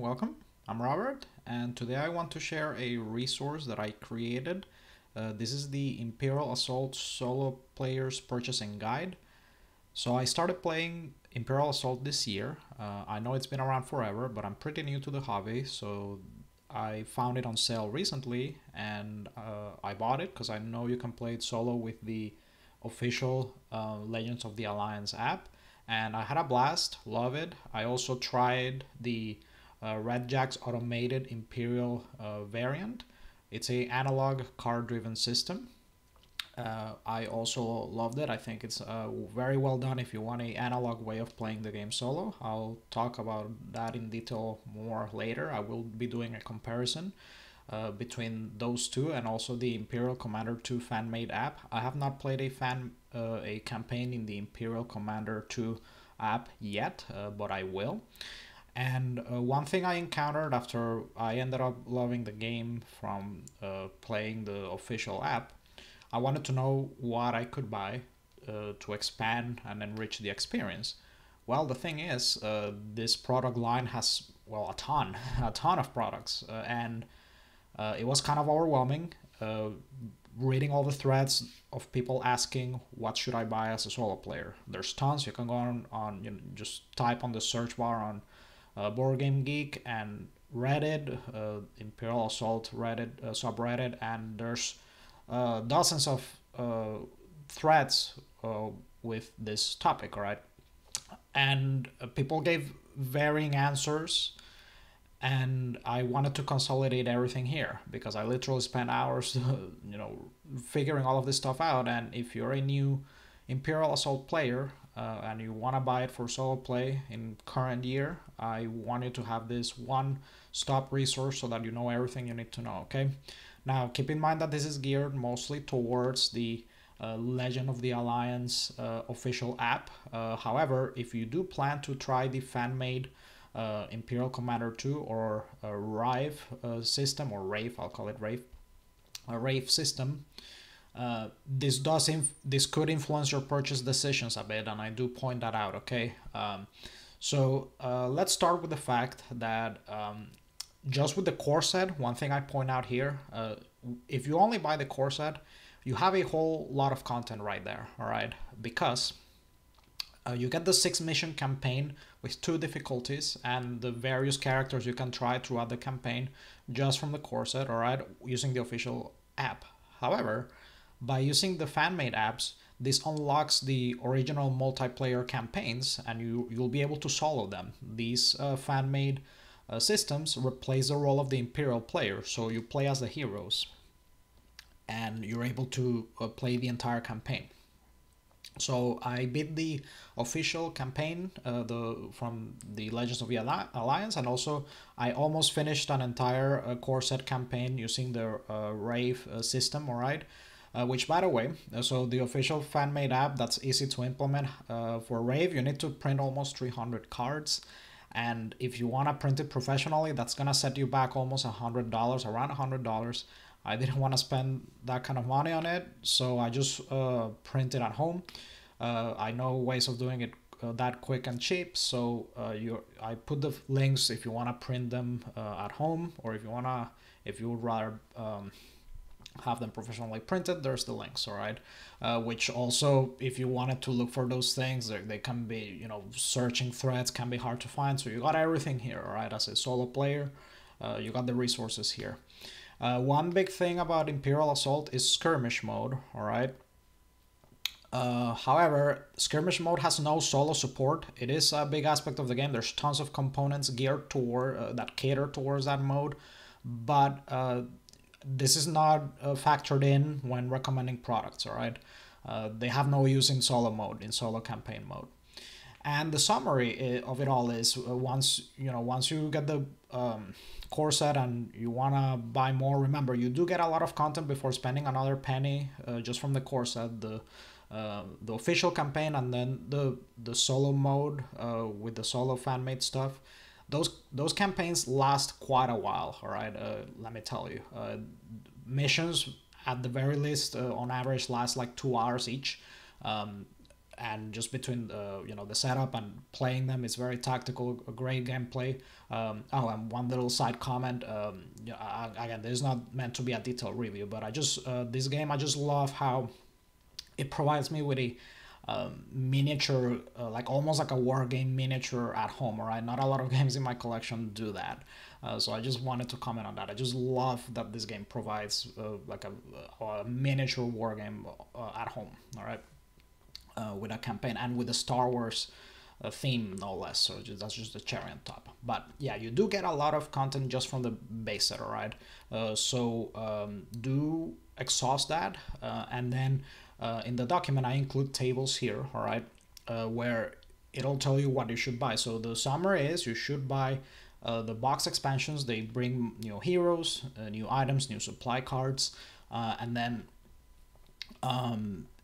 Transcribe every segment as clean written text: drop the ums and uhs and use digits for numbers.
welcome. I'm Robert, and today I want to share a resource that I created. This is the Imperial Assault Solo Players Purchasing Guide. So I started playing Imperial Assault this year. I know it's been around forever, but I'm pretty new to the hobby, so I found it on sale recently, and I bought it because I know you can play it solo with the official Legends of the Alliance app, and I had a blast, love it. I also tried the Red Jack's automated Imperial variant. It's a analog card driven system. I also loved it. I think it's very well done if you want a analog way of playing the game solo. I'll talk about that in detail more later. I will be doing a comparison between those two and also the Imperial Commander 2 fan-made app. I have not played a campaign in the Imperial Commander 2 app yet, but I will. And one thing I encountered after I ended up loving the game from playing the official app, I wanted to know what I could buy to expand and enrich the experience. Well, the thing is, this product line has, well, a ton of products, and it was kind of overwhelming reading all the threads of people asking what should I buy as a solo player. There's tons. You can go on just type on the search bar on Board Game Geek and Reddit, Imperial Assault Reddit subreddit, and there's dozens of threads with this topic, right? And people gave varying answers, and I wanted to consolidate everything here because I literally spent hours, figuring all of this stuff out. And if you're a new Imperial Assault player and you want to buy it for solo play in current year, I want you to have this one-stop resource so that you know everything you need to know. Okay. Now, keep in mind that this is geared mostly towards the Legend of the Alliance official app. However, if you do plan to try the fan-made Imperial Commander 2 or Rive system, or Rave, I'll call it Rave, a Rave system, this could influence your purchase decisions a bit, and I do point that out. Okay, so let's start with the fact that just with the core set, one thing I point out here, if you only buy the core set, you have a whole lot of content right there, all right? Because you get the 6-mission campaign with 2 difficulties and the various characters you can try throughout the campaign just from the core set, all right, using the official app. However, by using the fan-made apps, this unlocks the original multiplayer campaigns, and you'll be able to solo them. These fan-made systems replace the role of the Imperial player, so you play as the heroes, and you're able to play the entire campaign. So I beat the official campaign from the Legends of the Alliance, and also I almost finished an entire core set campaign using the Rave system, alright? Which, by the way, so the official fan-made app, that's easy to implement. For Rave, you need to print almost 300 cards, and if you want to print it professionally, that's gonna set you back almost $100, around $100. I didn't want to spend that kind of money on it, so I just print it at home. I know ways of doing it that quick and cheap, so I put the links if you want to print them at home, or if you would rather have them professionally printed, there's the links, all right? Which also, if you wanted to look for those things, they can be, searching threads can be hard to find, so you got everything here, all right? As a solo player, you got the resources here. One big thing about Imperial Assault is skirmish mode, alright? However, skirmish mode has no solo support. It is a big aspect of the game. There's tons of components geared toward that cater towards that mode, but this is not factored in when recommending products, alright? They have no use in solo mode, in solo campaign mode. And the summary of it all is once you get the core set and you want to buy more, remember, you do get a lot of content before spending another penny just from the core set, the official campaign, and then the solo mode with the solo fan-made stuff. Those campaigns last quite a while, all right? Let me tell you. Missions, at the very least, on average, last like 2 hours each. and just between the the setup and playing them, it's very tactical, great gameplay. Oh, and one little side comment. Again, this is not meant to be a detailed review, but I just this game, I just love how it provides me with a miniature, like almost like a war game miniature at home. All right, not a lot of games in my collection do that. So I just wanted to comment on that. I just love that this game provides like a miniature war game at home. All right, with a campaign and with a Star Wars theme, no less. So that's just the cherry on top. But yeah, you do get a lot of content just from the base set. All right, do exhaust that, and then in the document I include tables here. All right, where it'll tell you what you should buy. So the summary is you should buy the box expansions. They bring new heroes, new items, new supply cards, and then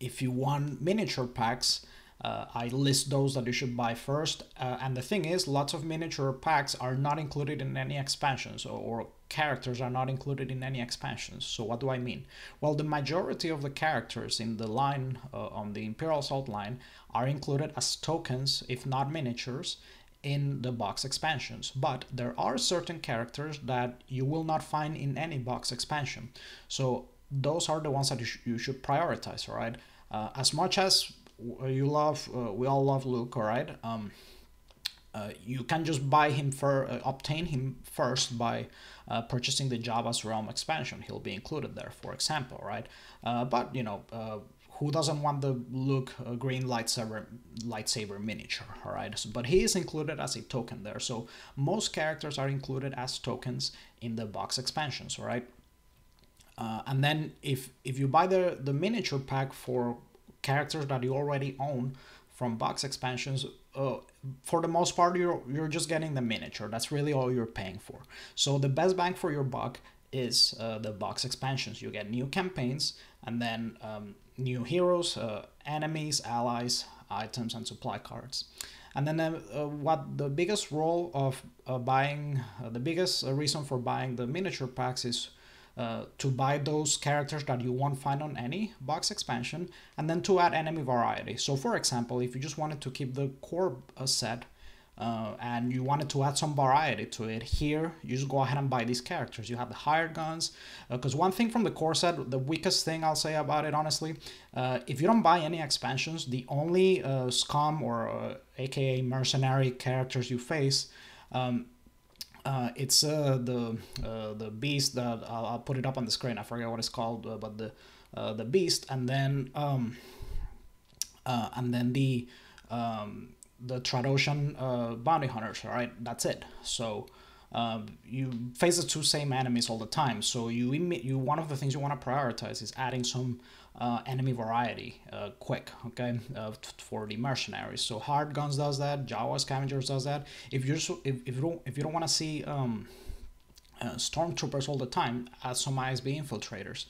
if you want miniature packs, I list those that you should buy first. And the thing is, lots of miniature packs are not included in any expansions, or characters are not included in any expansions. So what do I mean? Well, the majority of the characters in the line, on the Imperial Assault line, are included as tokens, if not miniatures, in the box expansions. But there are certain characters that you will not find in any box expansion. So those are the ones that you should prioritize, all right? As much as you love, we all love Luke, all right? You can just buy him obtain him first by purchasing the Jabba's Realm expansion. He'll be included there, for example, right? But who doesn't want the Luke green lightsaber miniature, all right? But he is included as a token there. So most characters are included as tokens in the box expansions, all right? And then if you buy the miniature pack for characters that you already own from box expansions, for the most part you're just getting the miniature. That's really all you're paying for. So the best bang for your buck is the box expansions. You get new campaigns, and then new heroes, enemies, allies, items, and supply cards. And then what the biggest role of buying, the biggest reason for buying the miniature packs is to buy those characters that you won't find on any box expansion, and then to add enemy variety. So for example, if you just wanted to keep the core set and you wanted to add some variety to it, here you just go ahead and buy these characters. You have the hired guns, because one thing from the core set, the weakest thing I'll say about it honestly, if you don't buy any expansions, the only scum or aka mercenary characters you face, it's the beast that I'll put it up on the screen. I forget what it's called, but the beast, and then the Trandoshan bounty hunters. All right, that's it. So you face the two same enemies all the time. So you one of the things you want to prioritize is adding some enemy variety quick, okay, for the mercenaries. So hard guns does that, Jawa scavengers does that. If you don't want to see stormtroopers all the time, add some ISB infiltrators.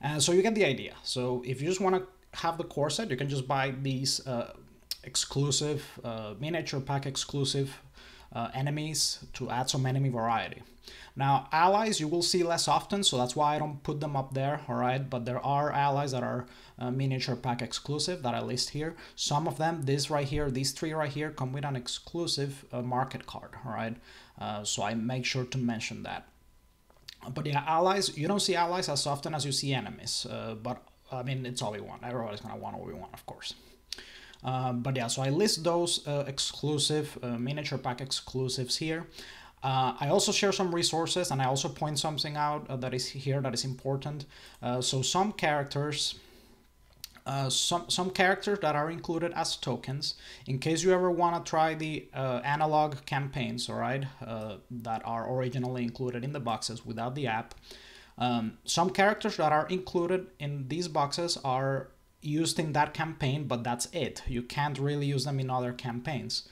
And so you get the idea. So if you just want to have the core set, you can just buy these exclusive miniature pack exclusive enemies to add some enemy variety. Now allies you will see less often, so that's why I don't put them up there, all right? But there are allies that are miniature pack exclusive that I list here. Some of them, this right here, these three right here, come with an exclusive market card, all right? So I make sure to mention that. But yeah, allies, you don't see allies as often as you see enemies, but I mean, it's Obi-Wan. Everybody's gonna want Obi-Wan, of course. But yeah, so I list those exclusive miniature pack exclusives here. I also share some resources, and I also point something out that is here that is important. So some characters, some characters that are included as tokens, in case you ever want to try the analog campaigns, all right, that are originally included in the boxes without the app. Some characters that are included in these boxes are used in that campaign, but that's it. You can't really use them in other campaigns.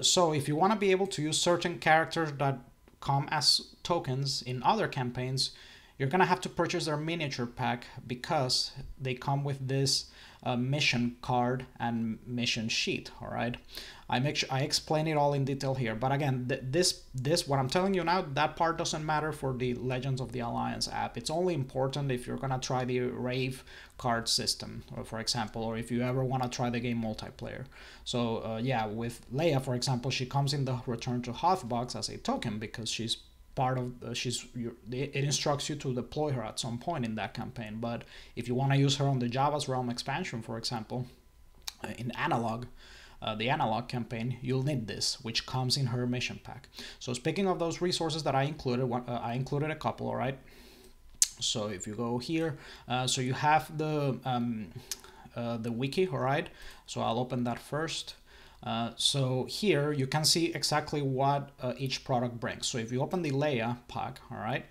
So if you want to be able to use certain characters that come as tokens in other campaigns, you're gonna have to purchase their miniature pack because they come with this mission card and mission sheet. All right, I explain it all in detail here, but again, this what I'm telling you now, that part doesn't matter for the Legends of the Alliance app. It's only important if you're gonna try the Rave card system, or for example, or if you ever want to try the game multiplayer. So yeah, with Leia, for example, she comes in the Return to Hoth box as a token because she's part of it instructs you to deploy her at some point in that campaign. But if you want to use her on the Java's Realm expansion, for example, in analog, the analog campaign, you'll need this, which comes in her mission pack. So speaking of those resources that I included, I included a couple. All right, so if you go here, so you have the wiki. All right, so I'll open that first. So here you can see exactly what each product brings. So if you open the Leia pack, all right,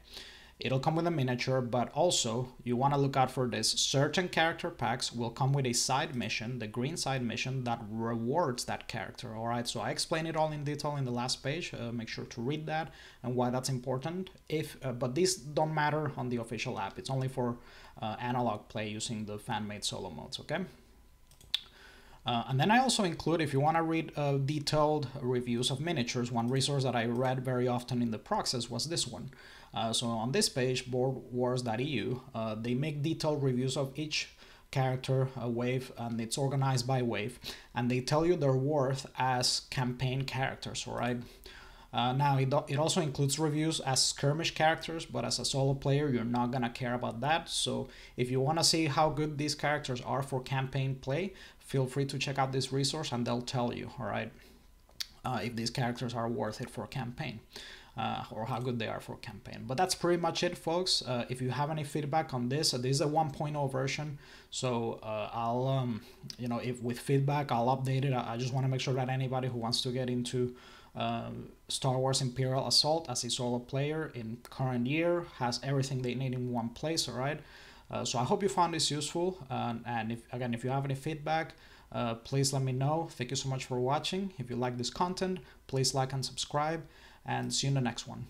it'll come with a miniature, but also you want to look out for this. Certain character packs will come with a side mission, the green side mission, that rewards that character. All right, so I explain it all in detail in the last page. Make sure to read that and why that's important. But these don't matter on the official app. It's only for analog play using the fan-made solo modes, okay? And then I also include, if you want to read detailed reviews of miniatures, one resource that I read very often in the process was this one. So on this page, boardwars.eu, they make detailed reviews of each character wave, and it's organized by wave, and they tell you their worth as campaign characters, all right? Now, it also includes reviews as skirmish characters, but as a solo player, you're not going to care about that. So if you want to see how good these characters are for campaign play, feel free to check out this resource and they'll tell you, all right, if these characters are worth it for campaign. Or how good they are for campaign. But that's pretty much it, folks. If you have any feedback on this, this is a 1.0 version, so I'll you know, if with feedback I'll update it. I just want to make sure that anybody who wants to get into Star Wars Imperial Assault as a solo player in current year has everything they need in one place. All right, so I hope you found this useful, and if you have any feedback, please let me know. Thank you so much for watching. If you like this content, please like and subscribe, and see you in the next one.